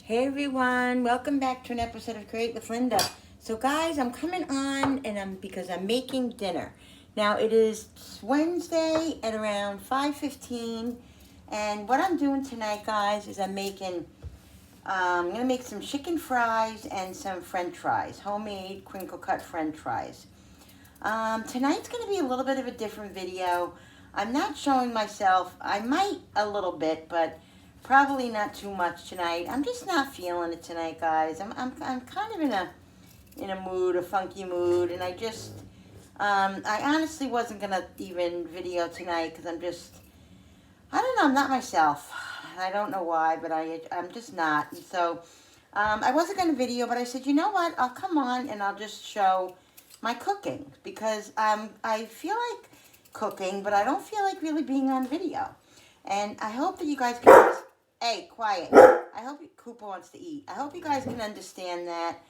Hey everyone, welcome back to an episode of Create with Linda. So guys, I'm coming on because I'm making dinner. Now it is Wednesday at around 5:15, and what I'm doing tonight, guys, is I'm gonna make some chicken fries and some French fries, homemade crinkle cut French fries. Tonight's gonna be a little bit of a different video. I'm not showing myself. I might a little bit, but probably not too much tonight. I'm just not feeling it tonight, guys. I'm kind of in a mood, a funky mood, and I honestly wasn't gonna even video tonight because I don't know, I'm not myself. I don't know why, but I'm just not. And so I wasn't gonna video, but I said, you know what? I'll come on and I'll just show my cooking because I feel like cooking, but I don't feel like really being on video. And I hope that you guys can. Hey, quiet. I hope Cooper wants to eat. I hope you guys can understand that.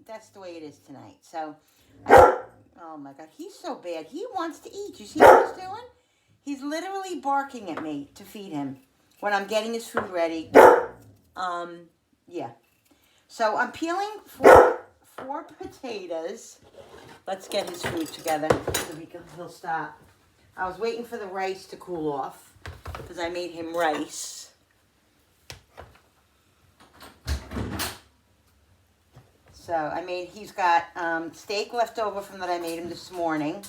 That's the way it is tonight. So, oh my God, he's so bad. He wants to eat. You see what he's doing? He's literally barking at me to feed him when I'm getting his food ready. Yeah. So I'm peeling four potatoes. Let's get his food together so he'll stop. I was waiting for the rice to cool off because I made him rice. So he's got steak left over from that I made him this morning.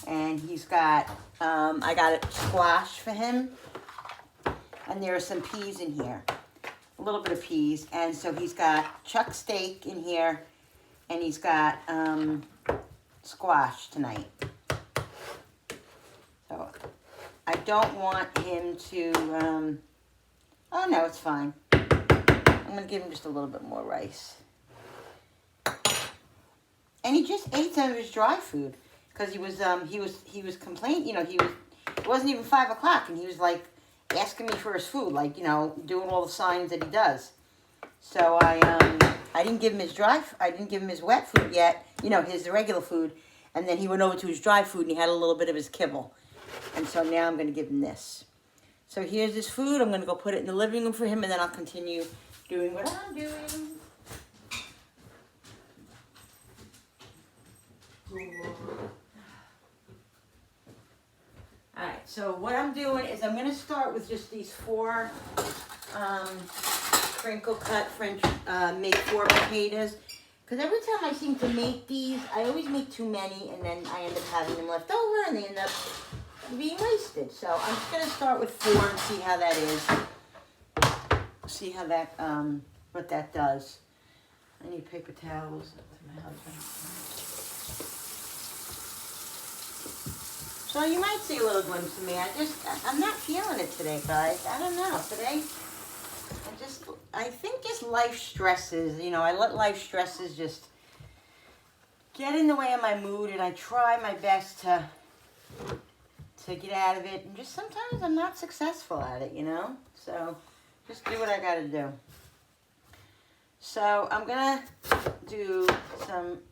And he's got, I got a squash for him. And there are some peas in here. A little bit of peas. And so he's got chuck steak in here. And he's got squash tonight. So I don't want him to, oh no, it's fine. I'm going to give him just a little bit more rice. And he just ate some of his dry food because he was complaining, it wasn't even 5 o'clock and he was like asking me for his food, like, doing all the signs that he does. So I didn't give him I didn't give him his wet food yet, his regular food. And then he went over to his dry food and he had a little bit of his kibble. And so now I'm going to give him this. So here's his food. I'm going to go put it in the living room for him, and then I'll continue doing what I'm doing. All right, so what I'm doing is I'm going to start with just these 4 crinkle cut make 4 potatoes. Because every time I seem to make these, I always make too many, and then I end up having them left over, and they end up being wasted. So I'm just going to start with 4 and see how that is. See how that, what that does. I need paper towels. To my husband. So you might see a little glimpse of me. I'm not feeling it today, guys. I don't know. Today, I think just life stresses, I let life stresses just get in the way of my mood, and I try my best to get out of it, and just sometimes I'm not successful at it, So just do what I gotta do. So I'm gonna do some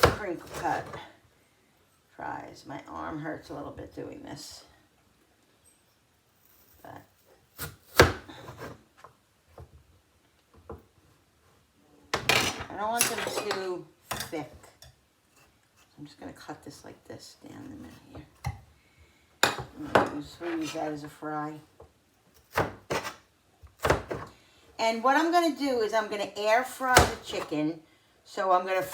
crinkle cut fries. My arm hurts a little bit doing this, but I don't want them too thick. I'm just going to cut this like this down in a minute here. We'll use that as a fry. And what I'm going to do is I'm going to air fry the chicken. So I'm going to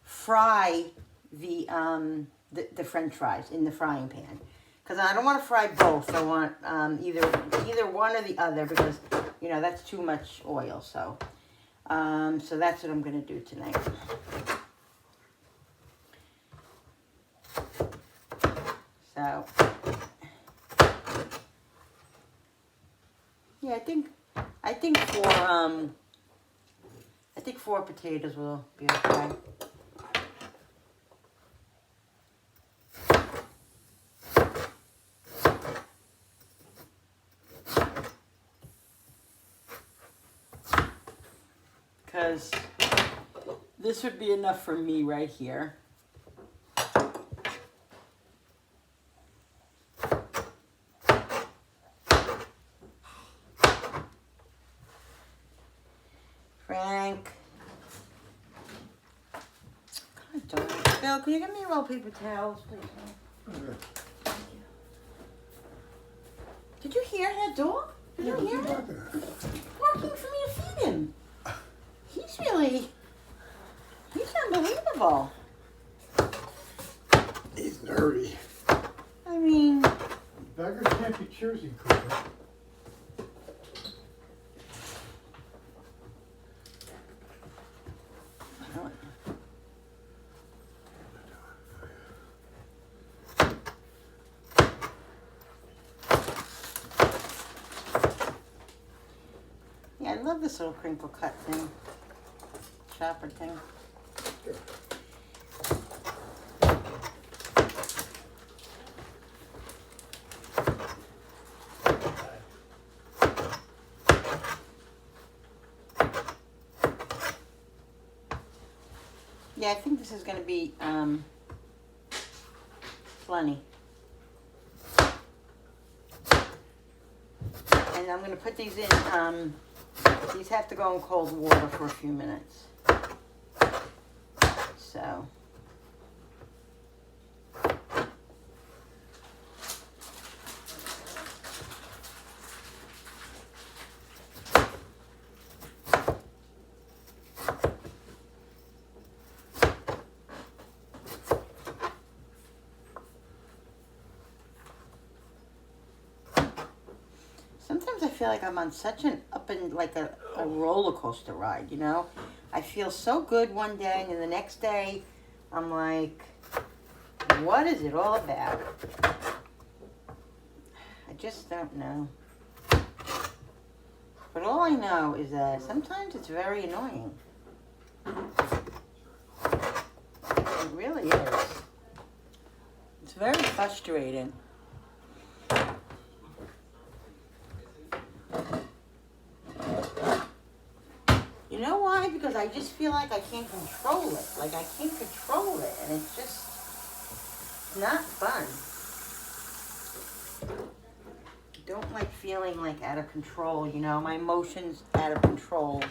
fry the French fries in the frying pan. Because I don't want to fry both. I want either one or the other because, that's too much oil. So that's what I'm going to do tonight. So, yeah, I think 4 potatoes will be okay. Because this would be enough for me right here. Joe, can you get me a roll of paper towels, please? Okay. Did you hear that dog? Did you hear it? Barking for me to feed him. He's unbelievable. He's nerdy. I mean, Beggars can't be choosy, Cooper. yeah, I love this little crinkle cut thing, chopper thing. Yeah, I think this is going to be plenty. And I'm going to put these in, these have to go in cold water for a few minutes. So. Sometimes I feel like I'm on such an up and like a roller coaster ride, you know? I feel so good one day and then the next day I'm like, what is it all about? I just don't know. But all I know is that sometimes it's very annoying. It really is. It's very frustrating. You know why? Because I just feel like I can't control it. Like I can't control it, and it's just not fun. I don't like feeling like out of control, you know, my emotions out of control.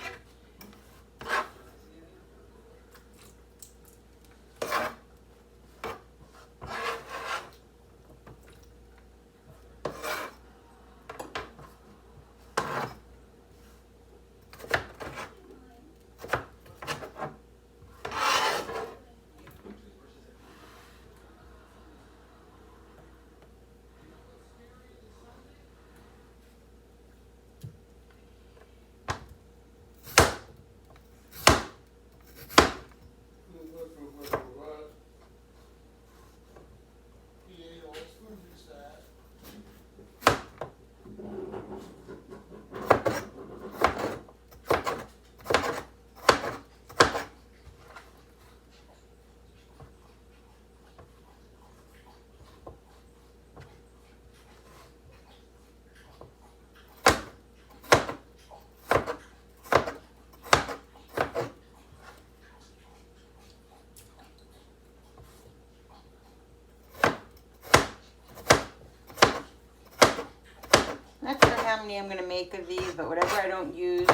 Not sure how many I'm going to make of these, but whatever I don't use,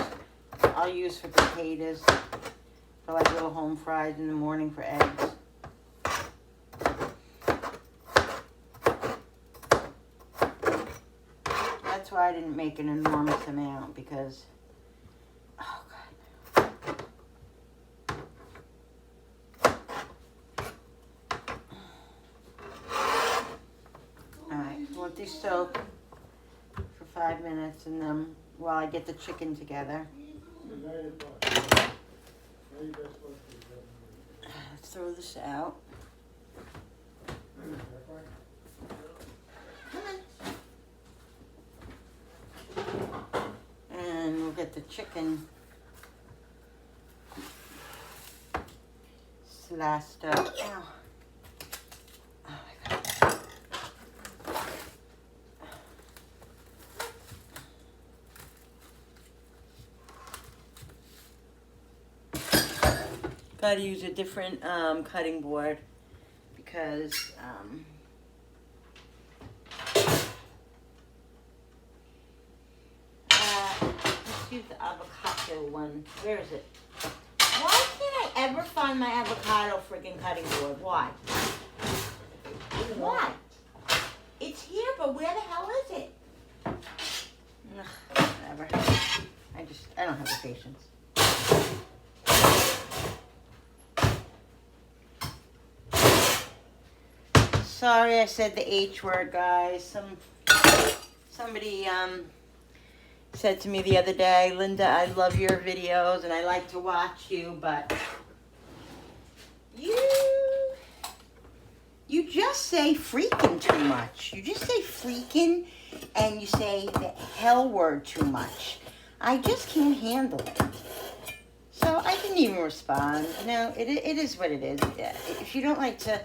I'll use for potatoes, for like little home fries in the morning for eggs. That's why I didn't make an enormous amount, because, oh God. Alright, so let these soak for 5 minutes, and then while I get the chicken together. Let's throw this out. And we'll get the chicken sliced up. Ow. Oh my God. Gotta use a different cutting board because let's use the avocado one. Where is it? Why can't I ever find my avocado friggin' cutting board? Why? Why? It's here, but where the hell is it? Ugh, whatever. I don't have the patience. Sorry I said the H word, guys. Somebody said to me the other day, Linda, I love your videos and I like to watch you, but you just say freaking too much. You just say freaking and you say the hell word too much. I just can't handle it. So I didn't even respond. No, it is what it is. If you don't like to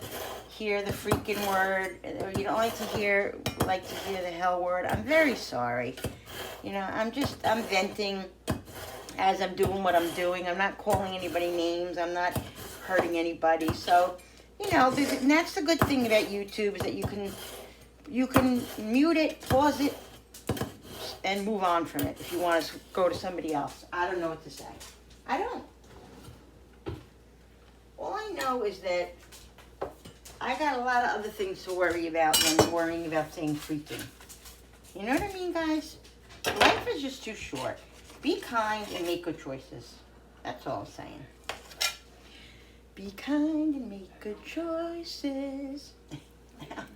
hear the freaking word, or you don't like to hear the hell word, I'm very sorry. You know, I'm venting as I'm doing what I'm doing. I'm not calling anybody names. I'm not hurting anybody. So, you know, and that's the good thing about YouTube is that you can mute it, pause it, and move on from it if you want to go to somebody else. I don't know what to say. I don't. All I know is that I got a lot of other things to worry about than worrying about saying freaking. You know what I mean, guys? Life is just too short. Be kind and make good choices. That's all I'm saying. Be kind and make good choices.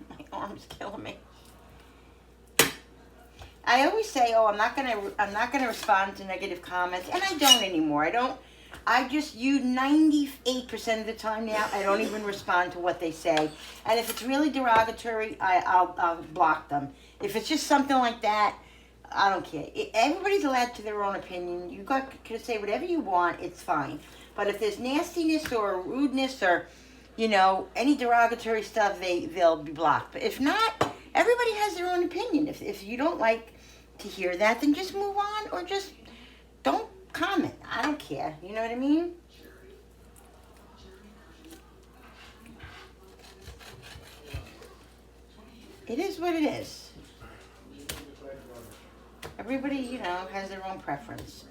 My arm's killing me. I always say, "Oh, I'm not gonna respond to negative comments," and I don't anymore. I just 98% of the time now. I don't even respond to what they say, and if it's really derogatory, I'll block them. If it's just something like that, I don't care. Everybody's allowed to their own opinion. You can say whatever you want. It's fine. But if there's nastiness or rudeness or, you know, any derogatory stuff, they'll be blocked. But if not, everybody has their own opinion. If you don't like to hear that, then just move on or just don't comment. I don't care. You know what I mean? It is what it is. Everybody, you know, has their own preference.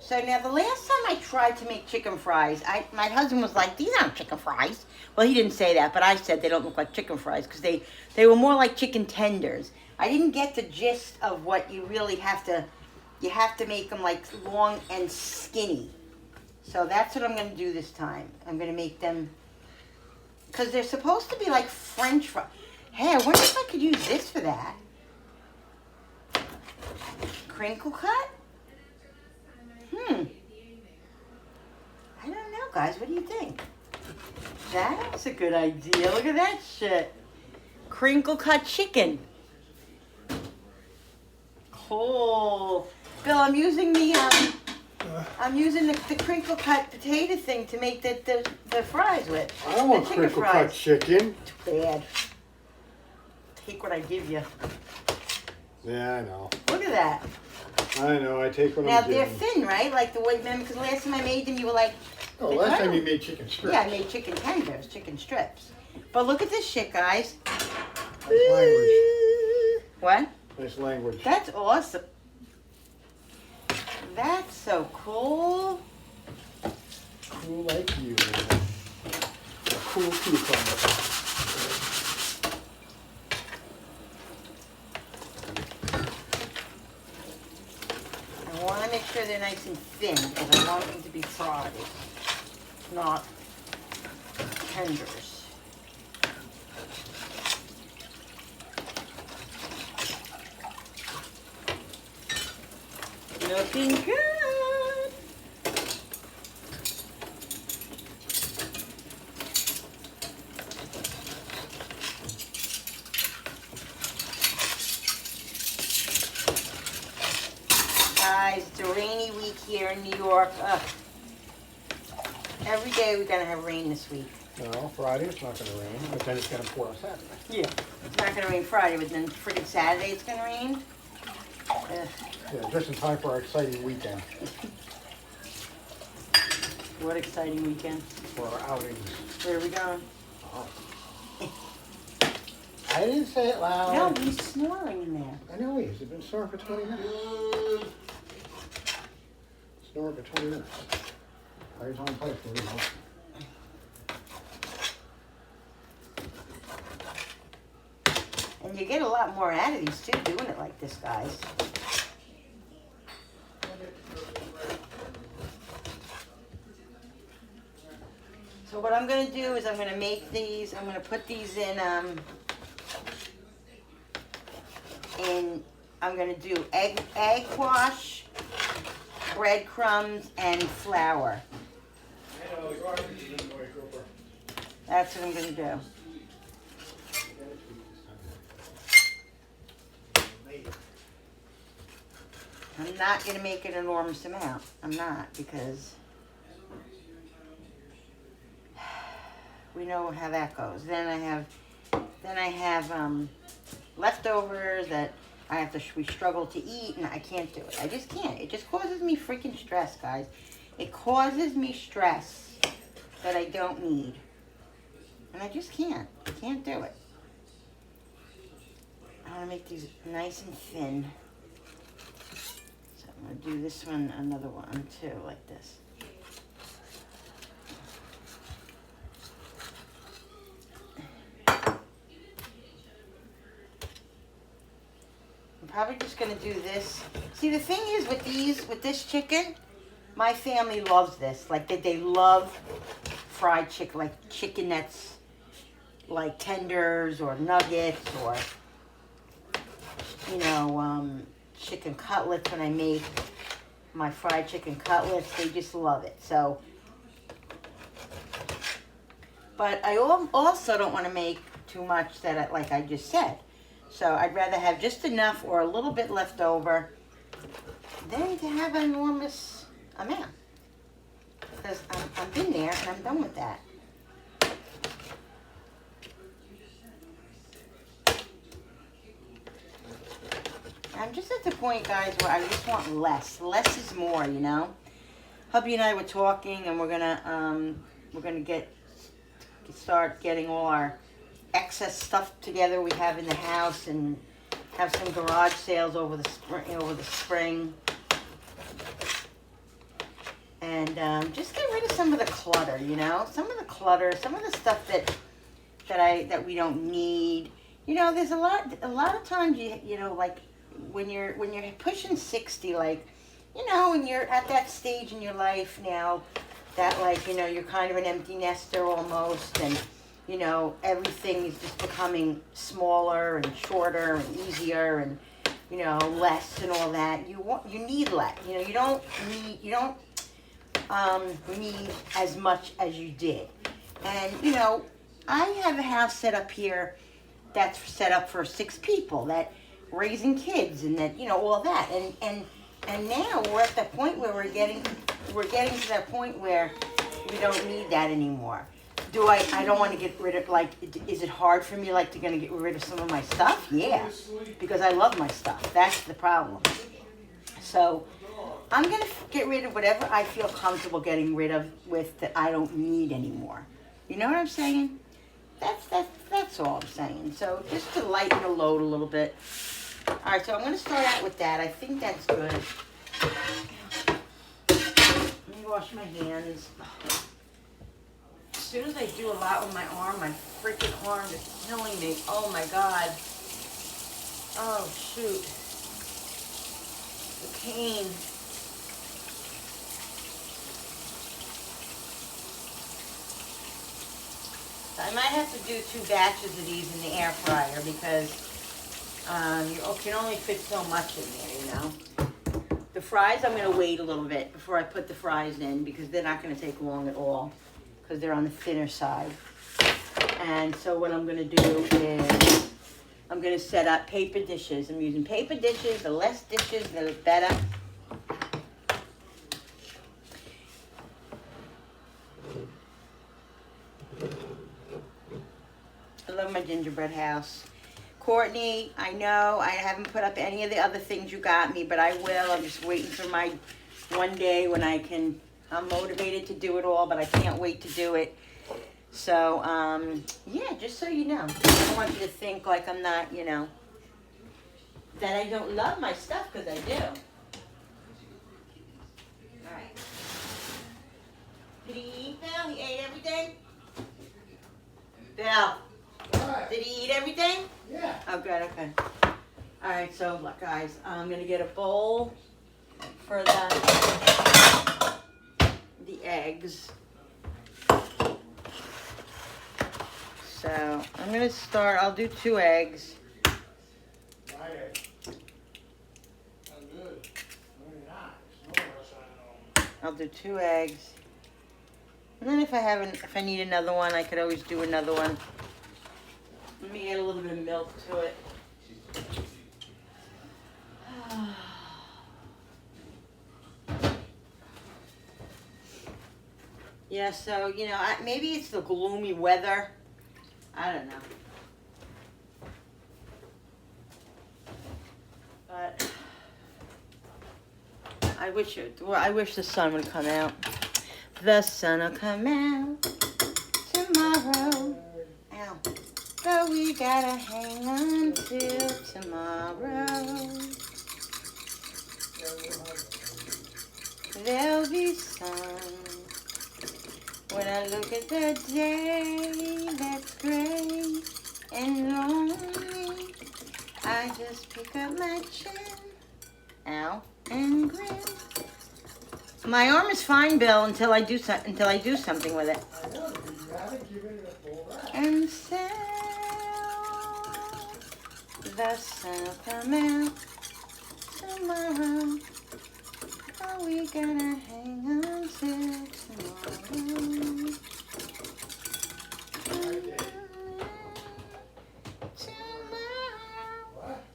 So now the last time I tried to make chicken fries, my husband was like, "These aren't chicken fries." Well, he didn't say that, but I said they don't look like chicken fries because they were more like chicken tenders. I didn't get the gist of what you really have to make them like long and skinny. So that's what I'm going to do this time. I'm going to make them, because they're supposed to be like French fries. Hey, I wonder if I could use this for that. Crinkle cut? I don't know, guys. What do you think? That's a good idea. Look at that shit. Crinkle cut chicken. Cool. Bill, I'm using the crinkle cut potato thing to make the fries with. I don't want crinkle cut chicken. Too bad. Take what I give you. Yeah, I know. Look at that. I know. I take what Now I'm they're getting. thin, right? Like the way, remember, because last time I made them, you were like. Oh, last time you made chicken strips. Yeah, I made chicken tenders, chicken strips. But look at this shit, guys. Nice language. What? Nice language. That's awesome. That's so cool. Cool like you. A cool cucumber. I want to make sure they're nice and thin because I want them to be fried, not tenders. Looking good. Guys, it's a rainy week here in New York. Ugh. Every day we're going to have rain this week. No, Friday it's not going to rain, but then it's going to pour on Saturday. Yeah. It's not going to rain Friday, but then freaking Saturday it's going to rain. Ugh. Yeah, just in time for our exciting weekend. What exciting weekend. For our outings. Where are we going? Oh. I didn't say it loud. No, he's snoring in there. I know he is. He's been snoring for 20 minutes. Snoring for 20 minutes. Right on place, you know. And you get a lot more out of these too, doing it like this, guys. So what I'm going to do is I'm going to make these, I'm going to put these in, I'm going to do egg wash, breadcrumbs, and flour. That's what I'm going to do. I'm not going to make an enormous amount. I'm not, because we know how that goes. Then I have leftovers that we struggle to eat, and I can't do it. I just can't. It just causes me freaking stress, guys. It causes me stress that I don't need. And I just can't. I can't do it. I want to make these nice and thin. So I'm going to do this one, another one too, like this. I'm probably just going to do this. See, the thing is with this chicken, my family loves this. Like, they love fried chicken, like chicken that's like tenders or nuggets, or, you know, chicken cutlets. When I make my fried chicken cutlets, they just love it. So, but I also don't want to make too much that, like I just said. So I'd rather have just enough or a little bit left over than to have an enormous amount. Because I've been there and I'm done with that. I'm just at the point, guys, where I just want less. Less is more, you know. Hubby and I were talking, and we're gonna start getting all our excess stuff together we have in the house, and have some garage sales over the spring, and just get rid of some of the clutter, you know. Some of the clutter, some of the stuff that we don't need. You know, there's a lot of times you know, like, when you're pushing 60, like, you know, when you're at that stage in your life now that, like, you know, you're kind of an empty nester almost, and, you know, everything is just becoming smaller and shorter and easier, and, you know, less and all that. You need less. You know, you don't need as much as you did. And, you know, I have a house set up here that's set up for 6 people, that raising kids, and that, you know, all that, and now we're at that point where we're getting to that point where we don't need that anymore. I don't want to get rid of, like, is it hard for me, like, to get rid of some of my stuff? Yeah, because I love my stuff. That's the problem. So I'm gonna get rid of whatever I feel comfortable getting rid of that I don't need anymore. You know what I'm saying? That's all I'm saying. So just to lighten the load a little bit. All right, so I'm going to start out with that. I think that's good. Let me wash my hands. As soon as I do a lot with my arm, my freaking arm is killing me. Oh my God. Oh shoot. The pain. I might have to do 2 batches of these in the air fryer, because you can only fit so much in there, you know. The fries, I'm going to wait a little bit before I put the fries in, because they're not going to take long at all, because they're on the thinner side. And so what I'm going to do is I'm going to set up paper dishes. I'm using paper dishes. The less dishes, the better. I love my gingerbread house. Courtney, I know I haven't put up any of the other things you got me, but I will. I'm just waiting for my one day when I'm motivated to do it all, but I can't wait to do it. So, yeah, just so you know. I don't want you to think like I'm not, you know, that I don't love my stuff, because I do. All right. Did he eat, Bill? He ate everything? Bill, What? did he eat everything? Yeah. Oh, good, okay. All right, so look, guys, I'm gonna get a bowl for the eggs. So I'm gonna start. I'll do 2 eggs. I'll do 2 eggs. And then if I need another one, I could always do another one. Let me add a little bit of milk to it. Yeah, so, you know, maybe it's the gloomy weather. I don't know. But I wish the sun would come out. The sun will come out tomorrow. Ow. But we gotta hang on till tomorrow. There'll be sun. When I look at the day that's gray and lonely, I just pick up my chin, ow, and grin. My arm is fine, Bill, until I do something with it. I know, because you haven't given it a full rest. And so the sun will come out tomorrow. Oh, we gotta hang on till tomorrow.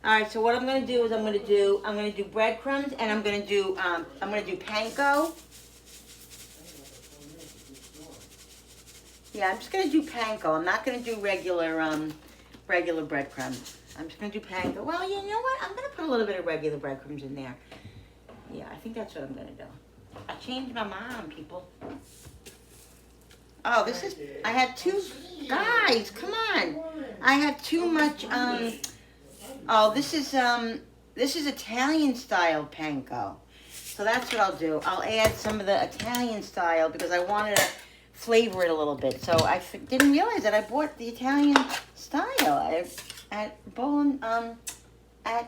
Alright, so what I'm gonna do is I'm gonna do breadcrumbs, and I'm gonna do panko. Yeah, I'm just gonna do panko. I'm not gonna do regular breadcrumbs. I'm just gonna do panko. Well, you know what? I'm gonna put a little bit of regular breadcrumbs in there. Yeah, I think that's what I'm gonna do. I changed my mind, people. Oh, I have too, guys, come on. I have too much, oh, this is Italian style panko. So that's what I'll do. I'll add some of the Italian style because I wanted to flavor it a little bit. So I didn't realize that I bought the Italian style at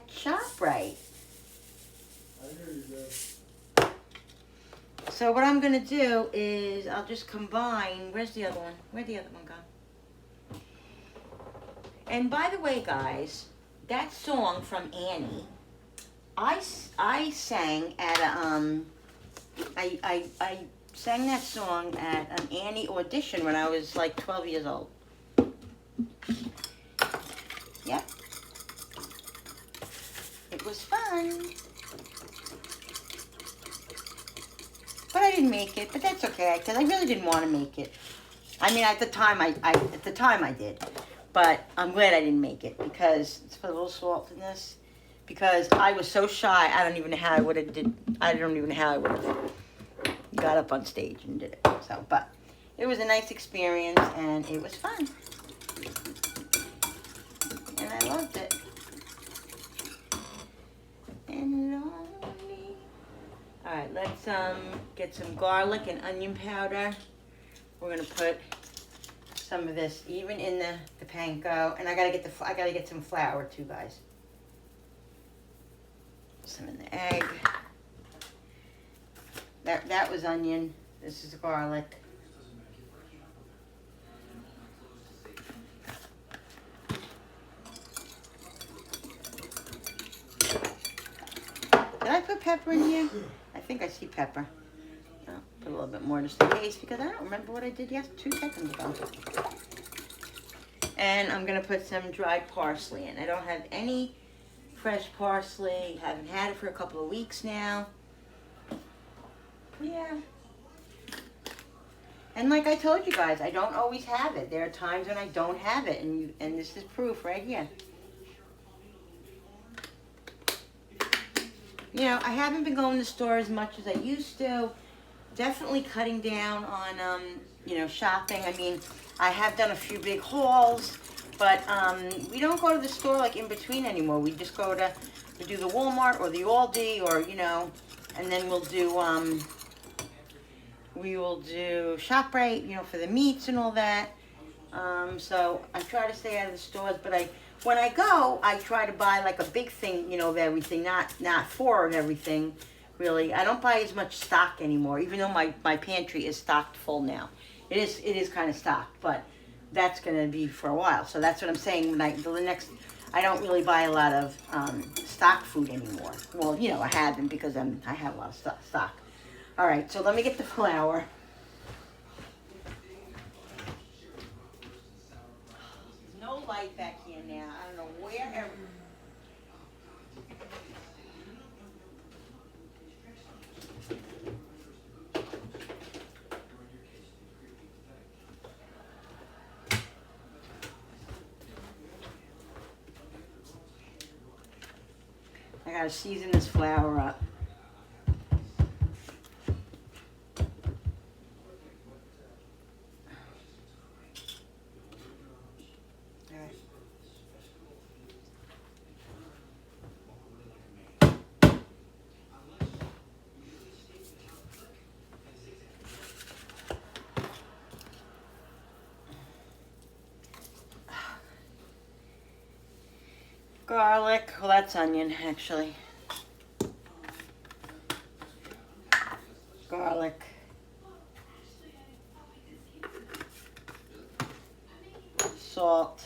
ShopRite. So what I'm gonna do is I'll just combine. Where's the other one? Where'd the other one go? And by the way, guys, that song from Annie, I sang at a I sang that song at an Annie audition when I was like 12 years old. Yep. It was fun. But I didn't make it, but that's okay, because I really didn't want to make it. I mean, at the time I did. But I'm glad I didn't make it, because it's put a little salt in this. Because I was so shy, I don't even know how I would have got up on stage and did it. So, but it was a nice experience, and it was fun. And I loved it. And lonely. All right, let's get some garlic and onion powder. We're gonna put some of this even in the panko, and I gotta get some flour too, guys. Some in the egg. That was onion. This is garlic. Did I put pepper in here? I think I see pepper. Oh, put a little bit more just in case, because I don't remember what I did 2 seconds ago. And I'm going to put some dried parsley in. I don't have any fresh parsley. Haven't had it for a couple of weeks now. Yeah. And like I told you guys, I don't always have it. There are times when I don't have it, and this is proof right here. You know, I haven't been going to the store as much as I used to. Definitely cutting down on, you know, shopping. I mean, I have done a few big hauls, but we don't go to the store like in between anymore. We just go to do the Walmart or the Aldi, or, you know, and then we'll do we will do ShopRite, you know, for the meats and all that. So I try to stay out of the stores, but when I go, I try to buy like a big thing, you know, of everything, not four of everything, really. I don't buy as much stock anymore, even though my pantry is stocked full now. It is kind of stocked, but that's gonna be for a while. So that's what I'm saying. I don't really buy a lot of stock food anymore. Well, you know, I haven't because I have a lot of stock. All right, so let me get the flour. No light back here now. I don't know where. I gotta season this flour up. All right. Garlic. Well, that's onion, actually. Garlic. Salt.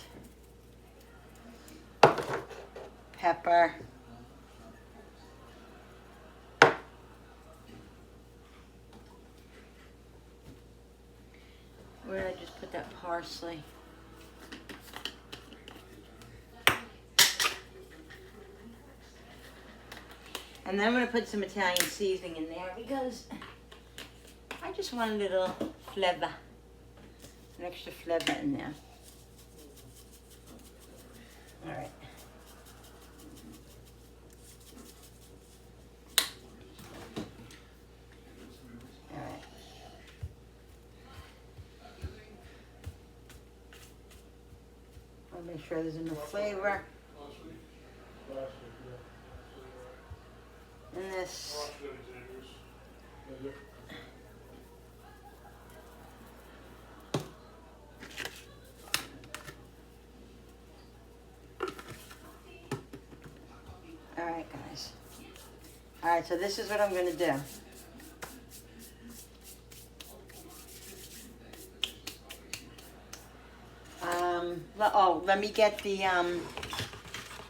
Pepper. Where did I just put that parsley? And then I'm going to put some Italian seasoning in there because I just want a little flavor, an extra flavor in there. All right. All right. I'll make sure there's enough flavor. And this. All right, guys. All right, so this is what I'm going to do. Let me get the, I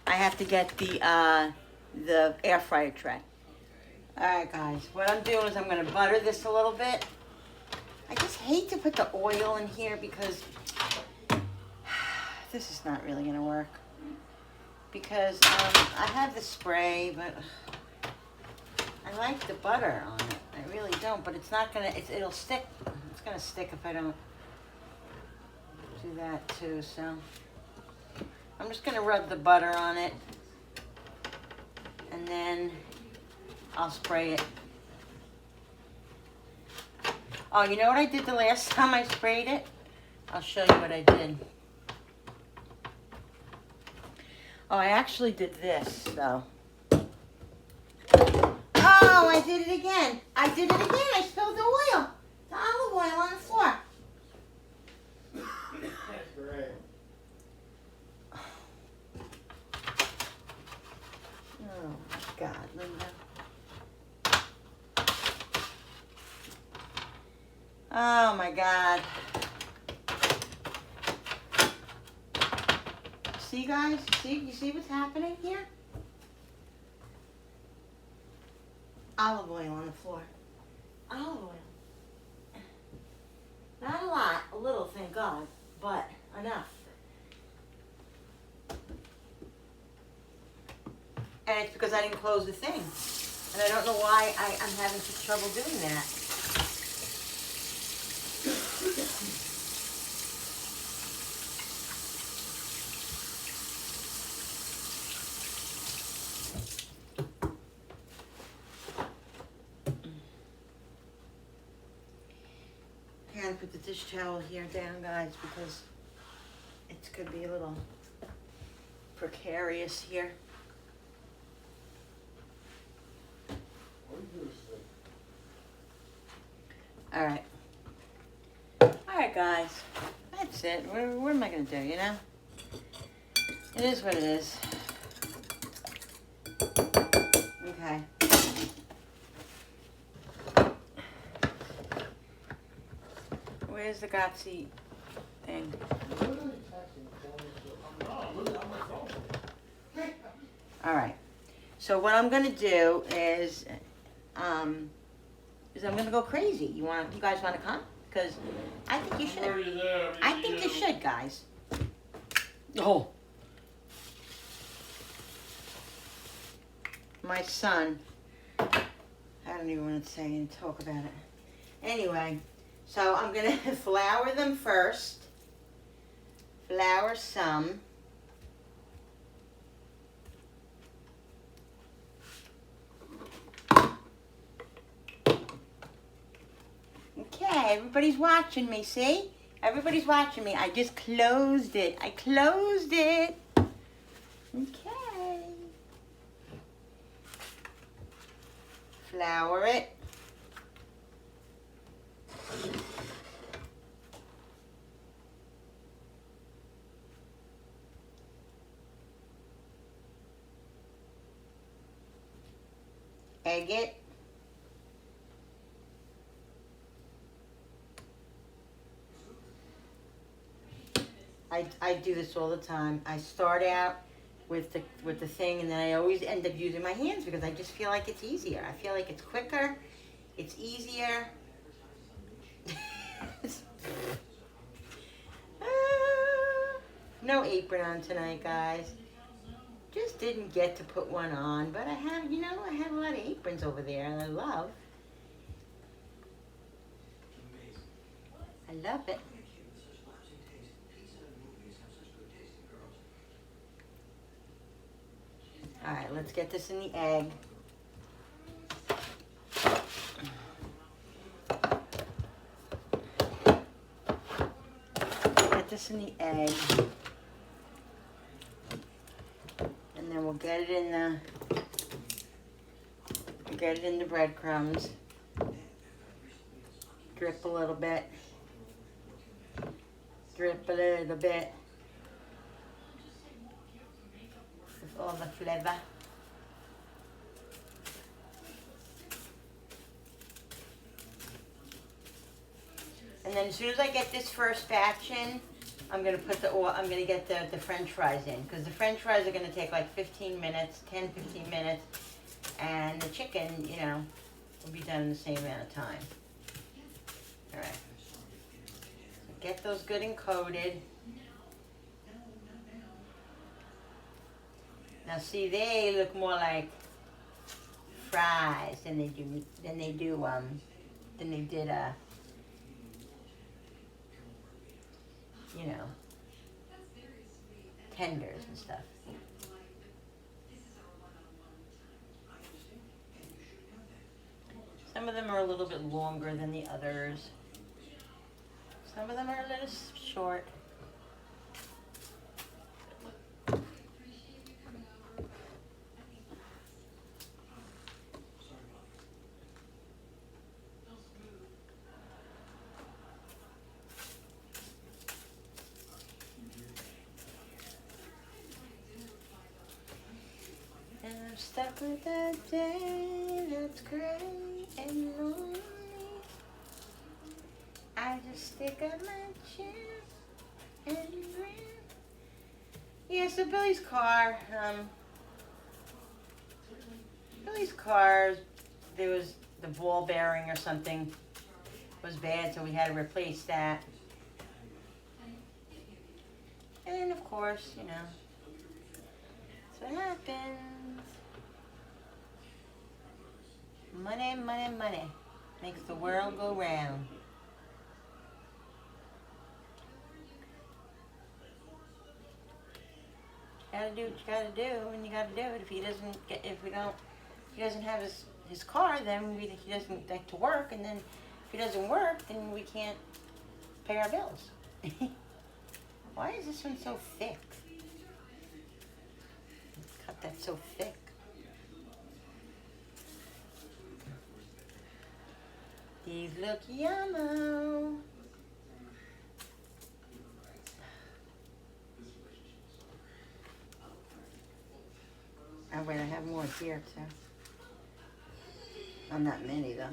have to get the air fryer tray. All right, guys, what I'm doing is I'm going to butter this a little bit. I just hate to put the oil in here because this is not really going to work. Because I have the spray, but I like the butter on it. I really don't, but it's not going to, it'll stick. It's going to stick if I don't do that too, so I'm just going to rub the butter on it and then I'll spray it. Oh, you know what I did the last time I sprayed it? I'll show you what I did. Oh, I actually did this, though. Oh, I did it again. I did it again. I spilled the oil. The olive oil on the floor. That's great. Oh, my God, Linda. Oh, my God. See, guys? You see what's happening here? Olive oil on the floor. Olive oil. Not a lot, a little, thank God, but enough. And it's because I didn't close the thing. And I don't know why I'm having such trouble doing that. I gotta put the dish towel here down, guys, because it's gonna be a little precarious here. All right. All right, guys. That's it. What am I going to do, you know? It is what it is. Okay. Where's the Gotsy thing? All right. So what I'm going to do is I'm going to go crazy. You guys want to come? Because I think you should. I think you should, guys. Oh. My son, I don't even want to say and talk about it. Anyway, so I'm going to flour them first. Flour some. Okay, everybody's watching me, see? Everybody's watching me. I just closed it. I closed it. Okay. Flour it. Egg it. I do this all the time. I start out with the thing, and then I always end up using my hands because I just feel like it's easier. I feel like it's quicker, it's easier. No apron on tonight, guys. Just didn't get to put one on, but I have a lot of aprons over there, and I love it. All right, let's get this in the egg. Get this in the egg. And then we'll get it in the breadcrumbs. Drip a little bit. Drip a little bit. With all the flavor. And then as soon as I get this first batch in, I'm gonna get the French fries in, because the French fries are gonna take like 15 minutes, 10-15 minutes, and the chicken, will be done in the same amount of time. All right. So get those good and coated. Now see, they look more like fries than they did tenders and stuff. Some of them are a little bit longer than the others. Some of them are a little short. And I'm stuck with a day that's gray and lonely. I just stick up my chin and grin. Yeah, so Billy's car, there was the ball bearing or something was bad, so we had to replace that. And of course, that's what happens. Money, money, money makes the world go round. You gotta do what you gotta do, and you gotta do it. If he doesn't have his car, then he doesn't like to work, and then if he doesn't work, then we can't pay our bills. Why is this one so thick? Cut that so thick. These look yummo. Oh wait, I have more here too. Oh, not many though.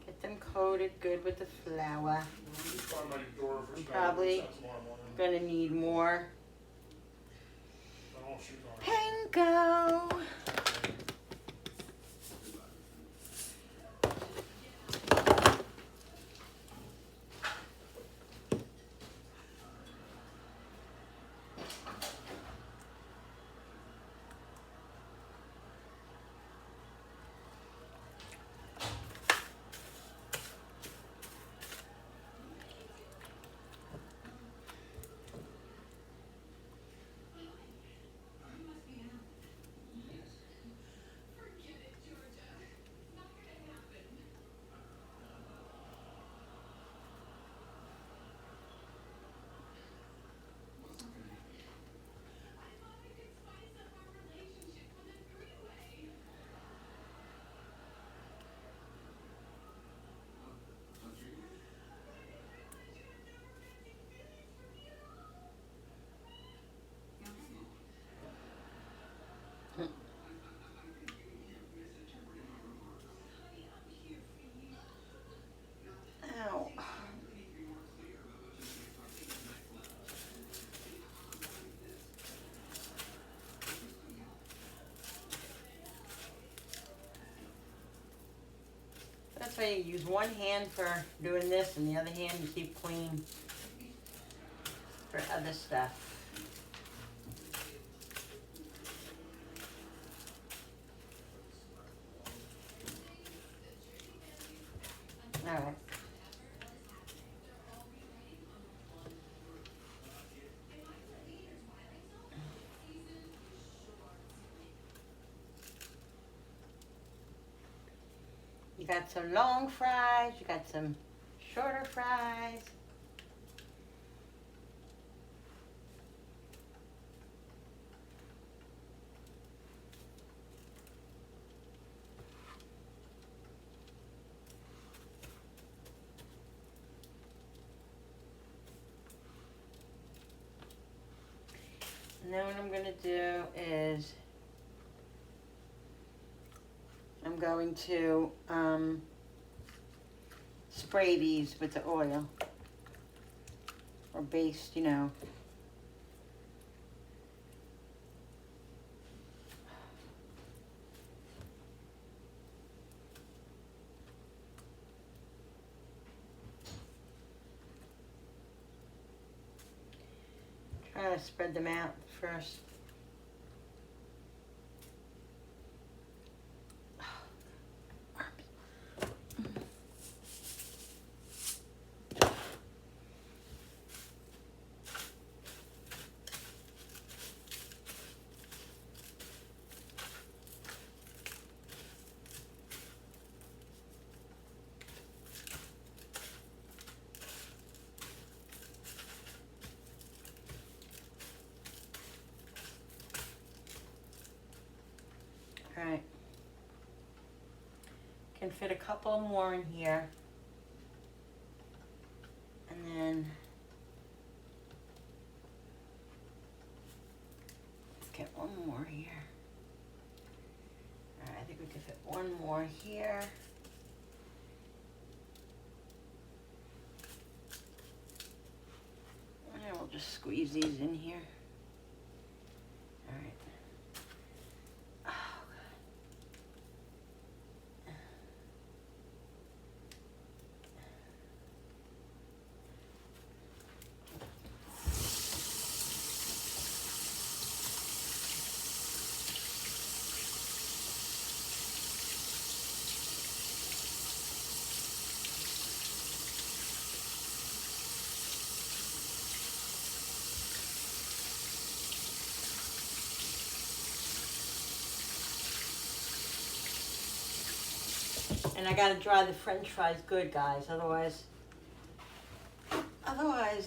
Get them coated good with the flour. I'm probably gonna need more panko. Ow. That's why you use one hand for doing this and the other hand you keep clean for other stuff. All right. You got some long fries, you got some shorter fries. And then what I'm gonna do is I'm going to spray these with the oil or baste, you know. Try to spread them out first. Alright. Can fit a couple more in here. And then let's get one more here. Alright, I think we could fit one more here. And then we'll just squeeze these in here. Alright. And I gotta dry the French fries good, guys. Otherwise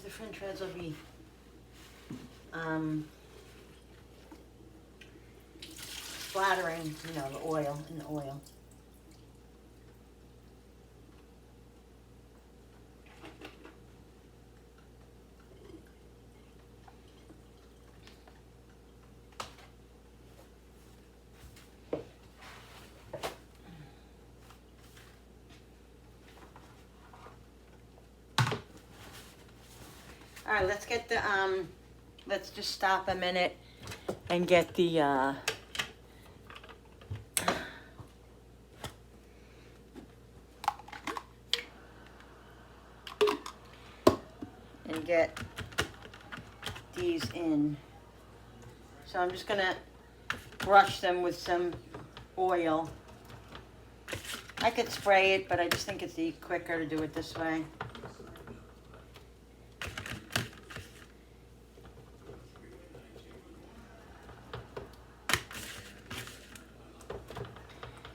the French fries will be splattering, you know, the oil in the oil. All right, let's get the let's just stop a minute and get the and get these in. So I'm just gonna brush them with some oil. I could spray it, but I just think it's quicker to do it this way.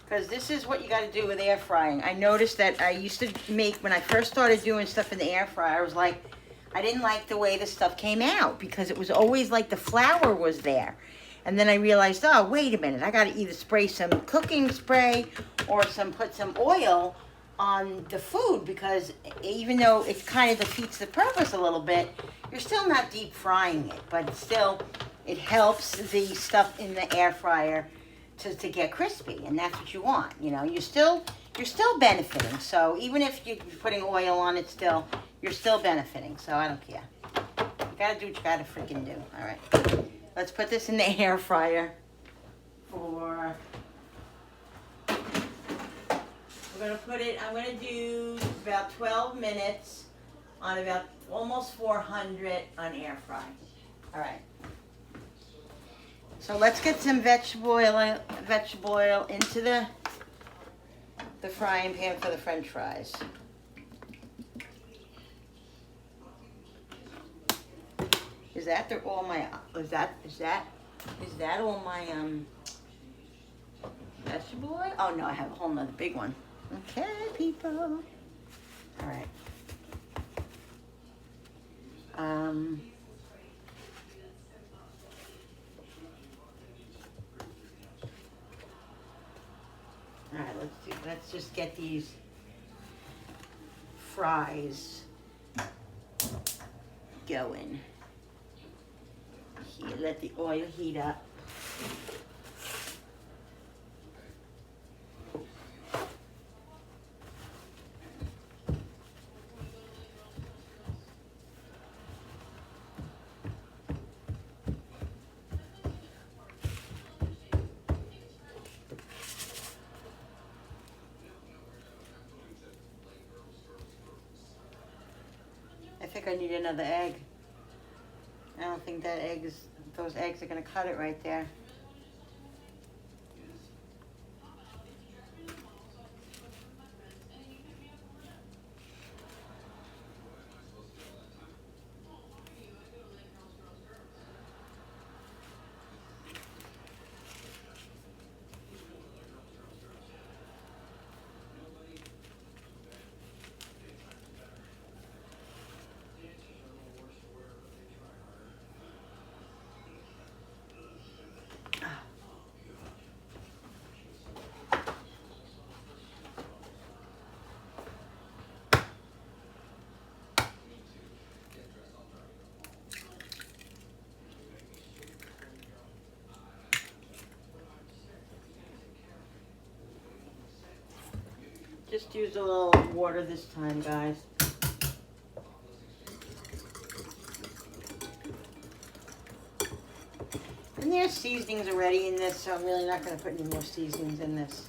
Because this is what you got to do with air frying. I noticed that I used to make, when I first started doing stuff in the air fryer, I was like, I didn't like the way the stuff came out because it was always like the flour was there. And then I realized, oh, wait a minute, I got to either spray some cooking spray or put some oil on the food, because even though it kind of defeats the purpose a little bit, you're still not deep frying it, but still it helps the stuff in the air fryer to get crispy, and that's what you want. You know, you're still benefiting. So even if you're putting oil on it, you're still benefiting. So I don't care. You gotta do what you gotta freaking do. All right, let's put this in the air fryer for. I'm gonna do about 12 minutes on about almost 400 on air fry. All right. So let's get some vegetable oil into the frying pan for the French fries. Is that all my vegetable oil? Oh no, I have a whole nother big one. Okay, people. All right. All right, let's just get these fries going. Here, let the oil heat up. I think I need another egg. I don't think those eggs are gonna cut it right there. Just use a little water this time, guys. And there's seasonings already in this, so I'm really not going to put any more seasonings in this.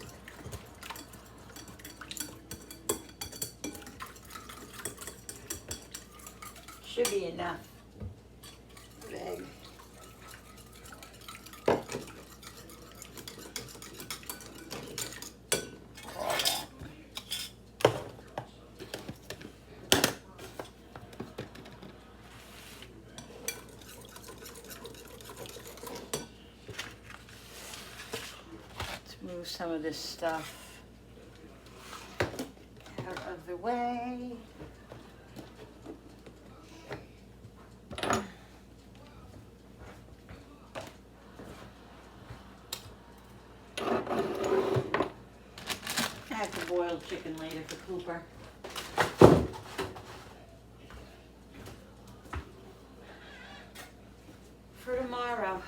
Should be enough. Egg. Move some of this stuff. away. I have to boil chicken later for Cooper. For tomorrow.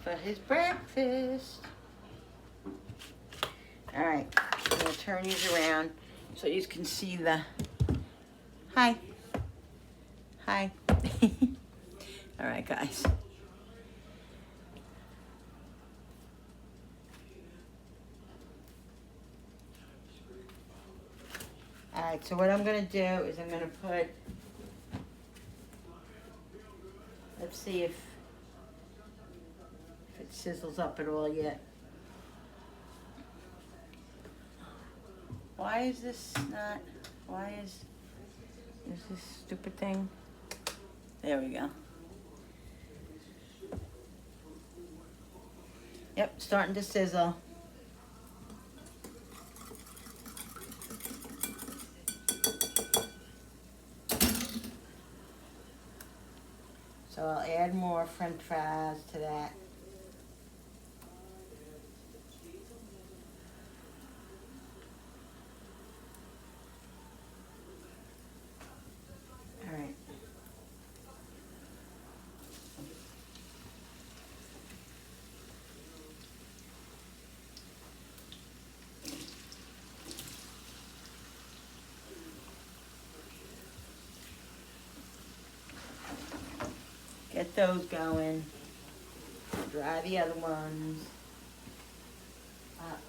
For his breakfast. Alright, I'm going to turn these around so you can see the... Hi. Hi. Alright, guys. Alright, so what I'm going to do is I'm going to put... Let's see if it sizzles up at all yet. Why is this not... Why is this stupid thing? There we go. Yep, starting to sizzle. So I'll add more French fries to that. All right. Get those going. Dry the other ones up.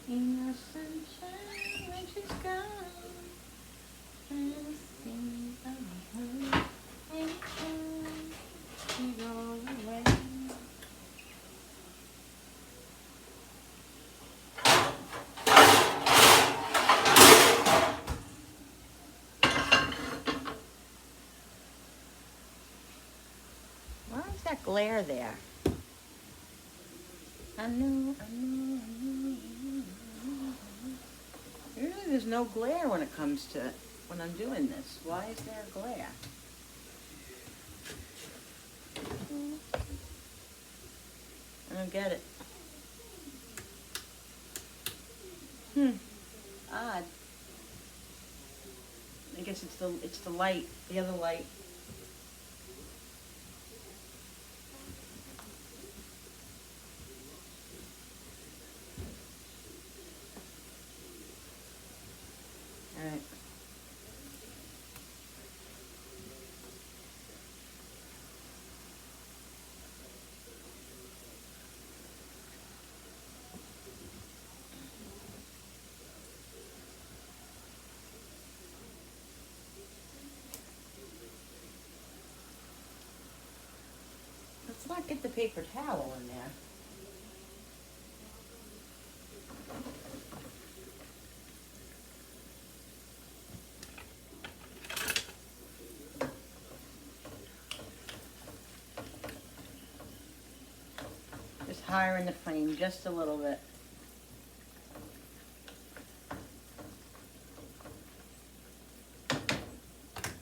In the sunshine when she's gone, and it seems I'm home, anytime she goes away. Why is that glare there? I knew. Usually there's no glare when it comes to, when I'm doing this. Why is there a glare? I don't get it. Odd. I guess it's the light, the other light. All right. Let's not get the paper towel in there. Just higher in the flame, just a little bit.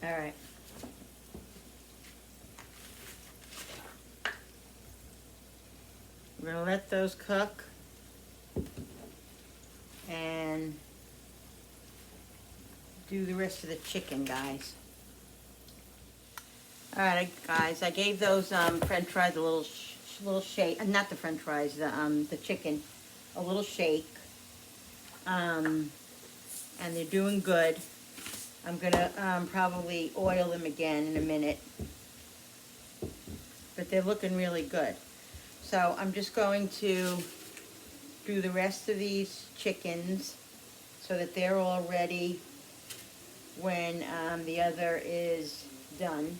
All right. We're gonna let those cook and do the rest of the chicken, guys. All right, guys, I gave those French fries a little shake. Not the French fries, the chicken, a little shake. And they're doing good. I'm gonna probably oil them again in a minute, but they're looking really good. So I'm just going to do the rest of these chickens so that they're all ready when the other is done.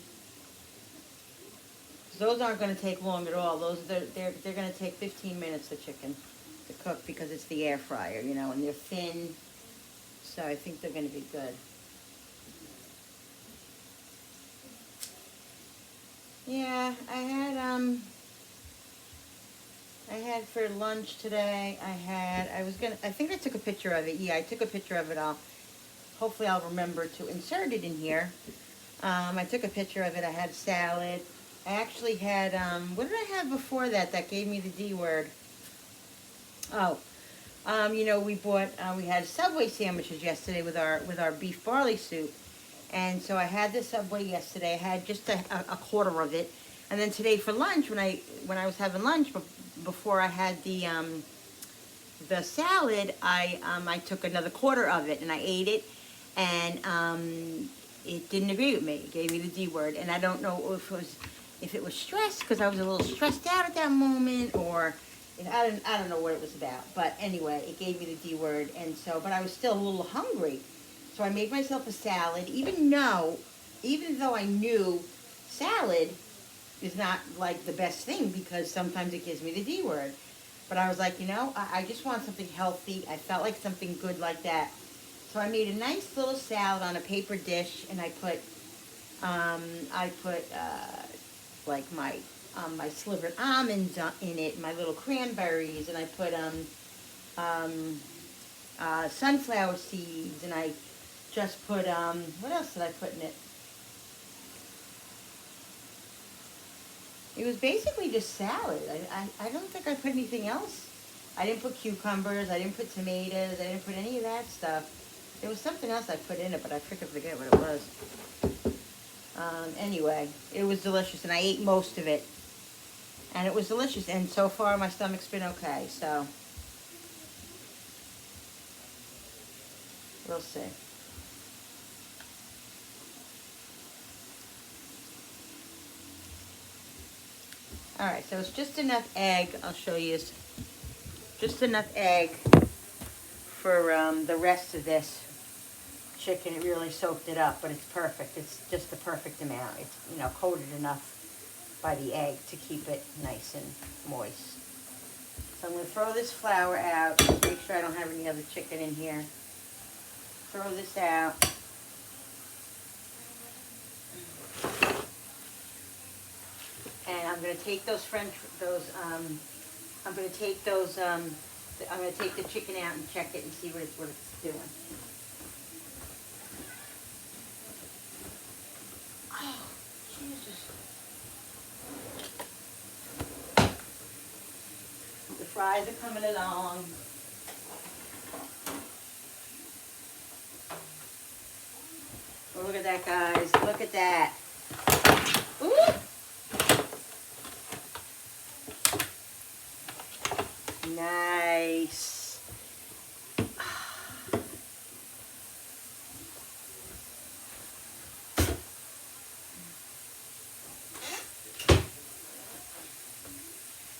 Those aren't going to take long at all. They're going to take 15 minutes, the chicken, to cook because it's the air fryer, you know, and they're thin. So I think they're going to be good. Yeah, I had for lunch today, I think I took a picture of it. Yeah, I took a picture of it. Hopefully I'll remember to insert it in here. I took a picture of it. I had salad. I actually had, what did I have before that gave me the D word? Oh, you know, we had Subway sandwiches yesterday with our beef barley soup. And so I had the Subway yesterday. I had just a quarter of it. And then today for lunch, when I was having lunch, before I had the salad, I took another quarter of it and I ate it. And it didn't agree with me. It gave me the D word. And I don't know if it was stress, because I was a little stressed out at that moment, or I don't know what it was about. But anyway, it gave me the D word. And so, but I was still a little hungry. So I made myself a salad, even though I knew salad is not like the best thing, because sometimes it gives me the D word. But I was like, you know, I just want something healthy. I felt like something good like that. So I made a nice little salad on a paper dish, and I put like my slivered almonds in it, my little cranberries, and I put sunflower seeds, and I just put what else did I put in it? It was basically just salad. I don't think I put anything else. I didn't put cucumbers. I didn't put tomatoes. I didn't put any of that stuff. There was something else I put in it, but I freaking forget what it was. Anyway, it was delicious, and I ate most of it. And it was delicious, and so far my stomach's been okay, so we'll see. All right, so it's just enough egg. I'll show you. Just enough egg for the rest of this chicken. It really soaked it up, but it's perfect. It's just the perfect amount. It's, you know, coated enough by the egg to keep it nice and moist. So I'm going to throw this flour out. Make sure I don't have any other chicken in here. Throw this out. And I'm going to take I'm going to take the chicken out and check it and see what it's doing. Oh, Jesus. The fries are coming along. Oh, look at that, guys. Look at that. Ooh. Nice.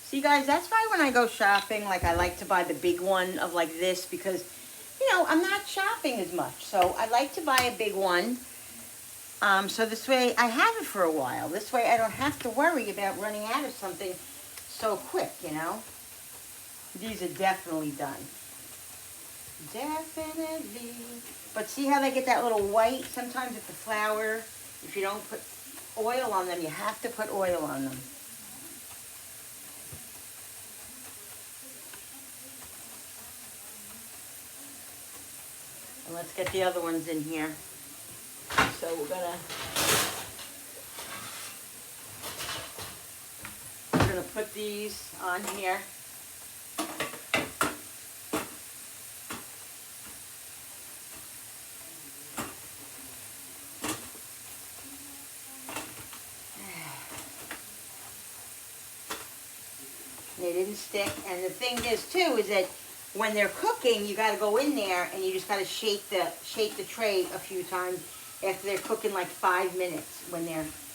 See, guys, that's why when I go shopping, like, I like to buy the big one of like this, because, you know, I'm not shopping as much. So I like to buy a big one. So this way I have it for a while. This way I don't have to worry about running out of something so quick, you know. These are definitely done. Definitely. But see how they get that little white? Sometimes with the flour, if you don't put oil on them, you have to put oil on them. And let's get the other ones in here. So we're gonna put these on here. They didn't stick. And the thing is too is that when they're cooking, you got to go in there and you just got to shake the tray a few times after they're cooking, like 5 minutes,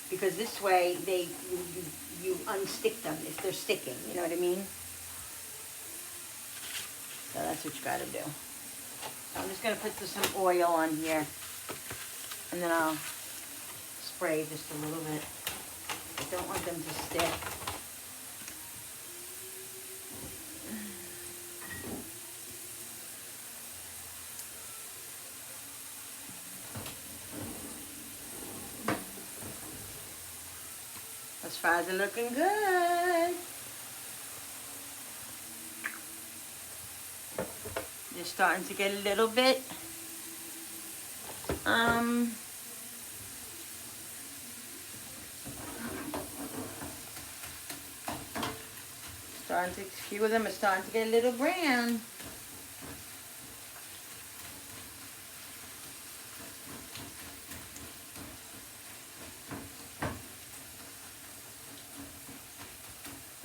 because this way you you unstick them if they're sticking, you know what I mean? So that's what you gotta do. So I'm just gonna put some oil on here, and then I'll spray just a little bit. I don't want them to stick. Those fries are looking good. They're starting to get a little bit, a few of them are starting to get a little brown.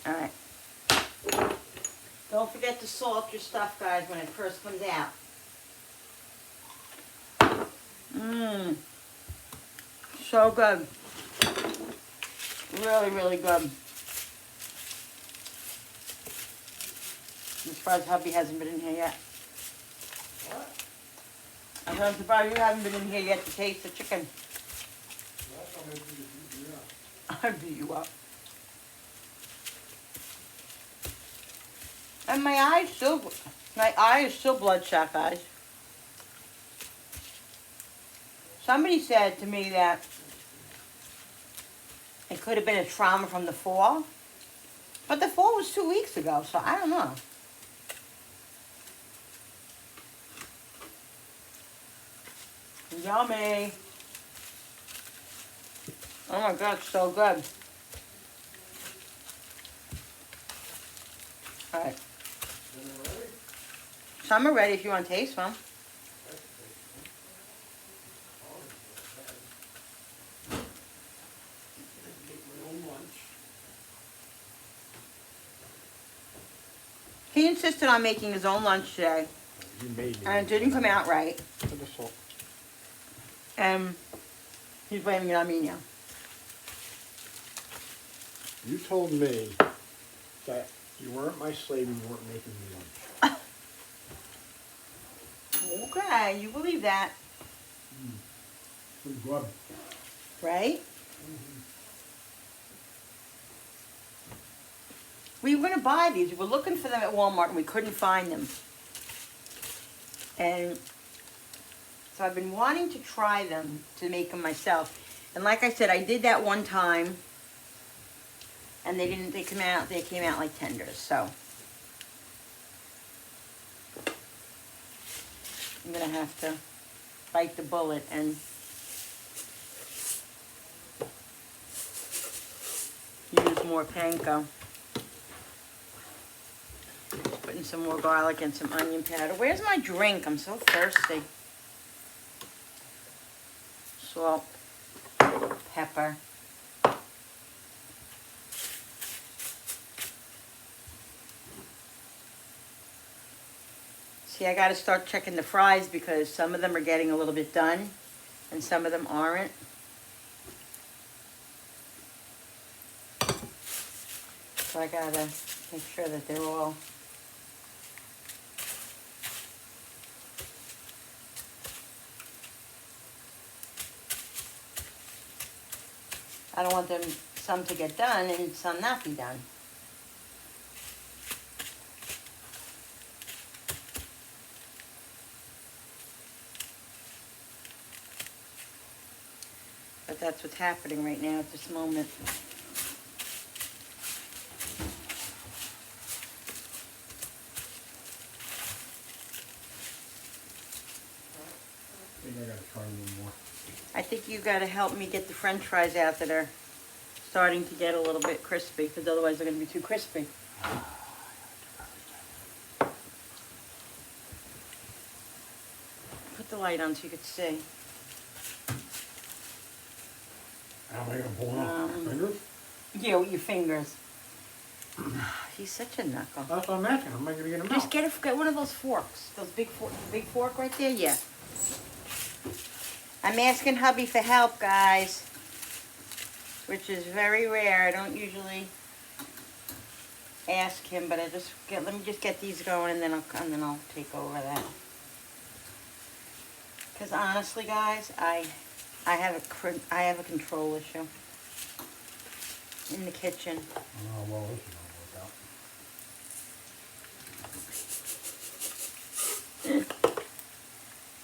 All right. Don't forget to salt your stuff, guys, when it first comes out. Mmm. So good. Really, really good. I'm surprised hubby hasn't been in here yet. What? I'm surprised you haven't been in here yet to taste the chicken. Last time I did it, you beat me up. I beat you up. And my eye is still bloodshot, guys. Somebody said to me that it could have been a trauma from the fall. But the fall was 2 weeks ago, so I don't know. Yummy. Oh my God, it's so good. All right. Dinner ready? Some are ready if you want to taste some. Make my own lunch. He insisted on making his own lunch today, You made me. and it didn't come out right. Put the salt. And he's blaming it on me now. You told me that you weren't my slave and you weren't making me lunch. Okay, you believe that, Pretty good. right? We were going to buy these. We were looking for them at Walmart and we couldn't find them. And so I've been wanting to try them to make them myself. And like I said, I did that one time and they came out like tenders. So I'm going to have to bite the bullet and use more panko. Putting some more garlic and some onion powder. Where's my drink? I'm so thirsty. Salt, pepper. See, I got to start checking the fries because some of them are getting a little bit done and some of them aren't. So I got to make sure that they're all I don't want some to get done and some not be done. But that's what's happening right now at this moment. I think I gotta try one more. I think you got to help me get the French fries out that are starting to get a little bit crispy, because otherwise they're going to be too crispy. Put the light on so you could see. How am I gonna pull it off? Fingers? Yeah, with your fingers. He's such a knuckle. That's what I'm asking. How am I gonna get them Just out? get one of those forks. Those big fork right there. Yeah. I'm asking hubby for help, guys. which is very rare. I don't usually ask him, but let me just get these going, and then I'll take over that. Because honestly, guys, I have a control issue in the kitchen. Oh, well, this is gonna work out.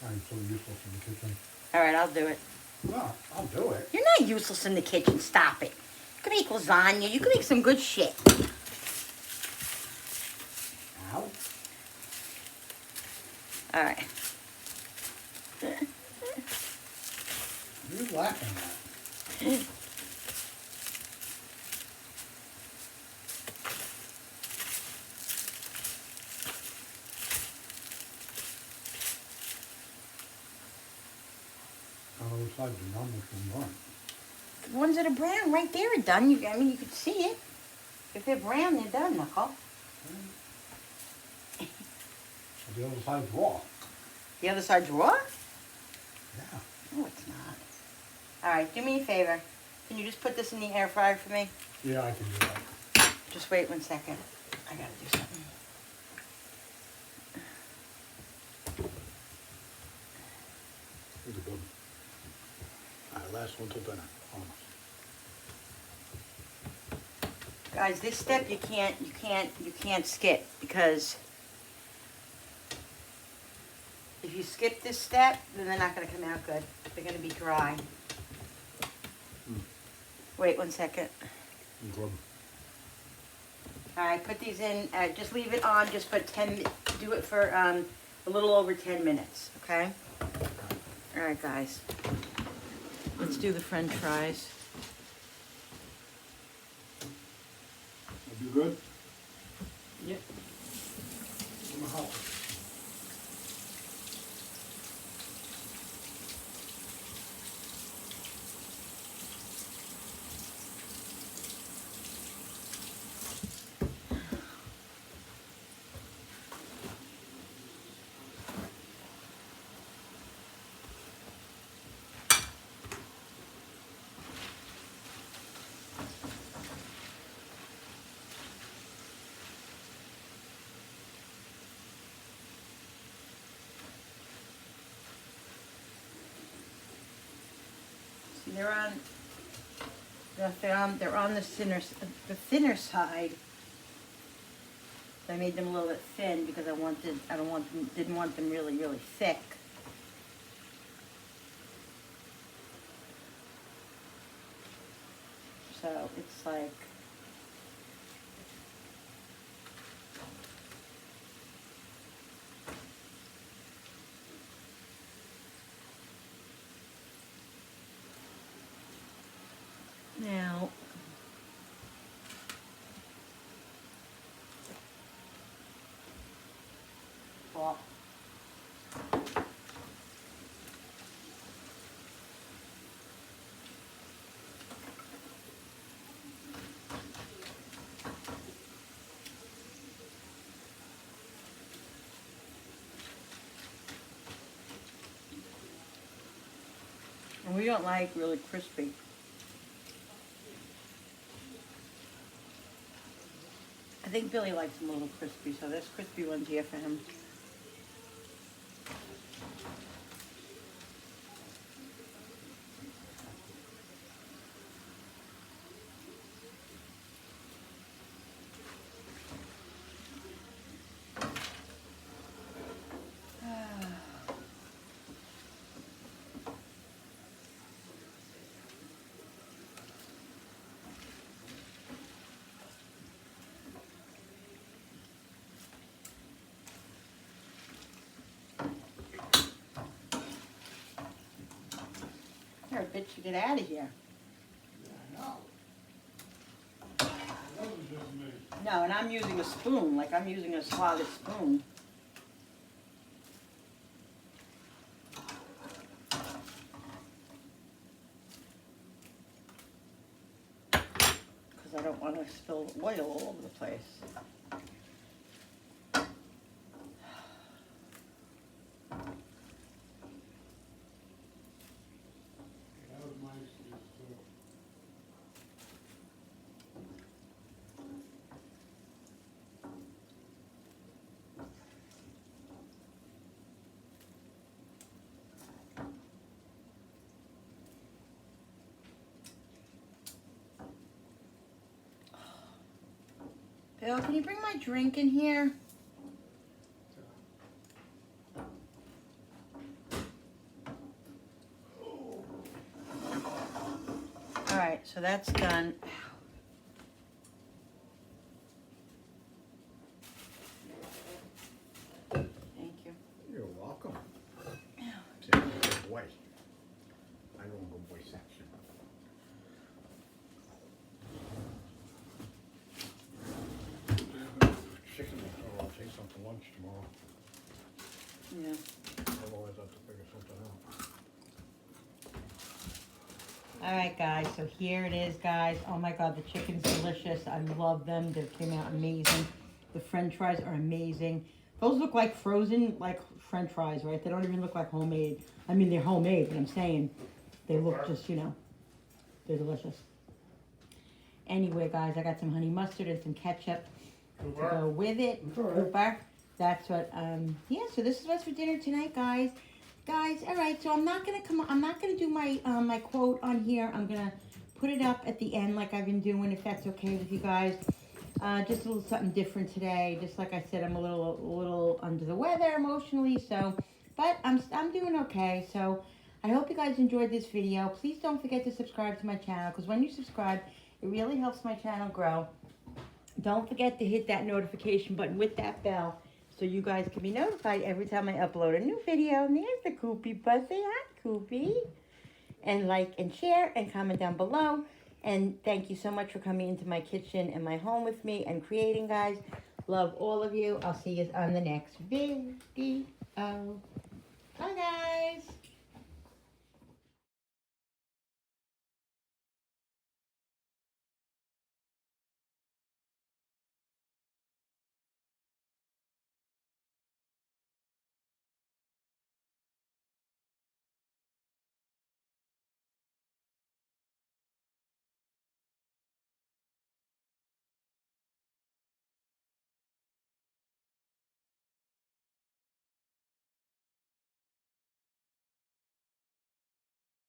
I'm so useless in the kitchen. All right, I'll do it. No, I'll do it. You're not useless in the kitchen. Stop it. You can make lasagna. You can make some good shit. Ow. All right. What are you laughing at? Oh, those sides are almost burnt. The ones that are brown, right there, are done. I mean, you could see it. If they're brown, they're done, Nicole. The other side's raw. The other side's raw? Yeah. No, it's not. All right, do me a favor. Can you just put this in the air fryer for me? Yeah, I can do that. Just wait 1 second. I gotta do something. Here's a good one. All right, last one till dinner. Almost. Guys, this step you can't skip, because if you skip this step, then they're not gonna come out good. They're gonna be dry. Wait 1 second. Good. All right, put these in. Just leave it on. Just put 10. Do it for a little over 10 minutes. Okay. All right, guys. Let's do the French fries. That'd be good. Yep. I'm gonna help. See, they're on the thinner side. I made them a little bit thin because didn't want them really, really thick. So it's like, now, well, and we don't like really crispy. I think Billy likes them a little crispy, so there's crispy ones here for him. You're a bitch to get out of here. Yeah, I know. That was just me. No, and I'm using a spoon, like I'm using a slotted spoon. Because I don't want to spill oil all over the place. That was my excuse too. Bill, can you bring my drink in here? All right, so that's done. Thank you. You're welcome. Say, good boy. I don't go boy section. Chicken, I'll take some for lunch tomorrow. Yeah. Otherwise, I'll have to figure something out. All right, guys, so here it is, guys. Oh my God, the chicken's delicious. I love them. They came out amazing. The French fries are amazing. Those look like frozen, like French fries, right? They don't even look like homemade. I mean, they're homemade, but I'm saying they look just, you know, they're delicious. Anyway, guys, I got some honey mustard and some ketchup to go with it. Cooper. That's what, yeah, so this is what's for dinner tonight, guys. Guys, all right, so I'm not gonna do my my quote on here. I'm gonna put it up at the end like I've been doing, if that's okay with you guys. Just a little something different today. Just like I said, I'm a little under the weather emotionally, so, but I'm doing okay. So I hope you guys enjoyed this video. Please don't forget to subscribe to my channel, because when you subscribe, it really helps my channel grow. Don't forget to hit that notification button with that bell, so you guys can be notified every time I upload a new video. And there's the Koopy Buzz. Say hi, Koopy. And like and share and comment down below. And thank you so much for coming into my kitchen and my home with me and creating, guys. Love all of you. I'll see you on the next video. Bye, guys.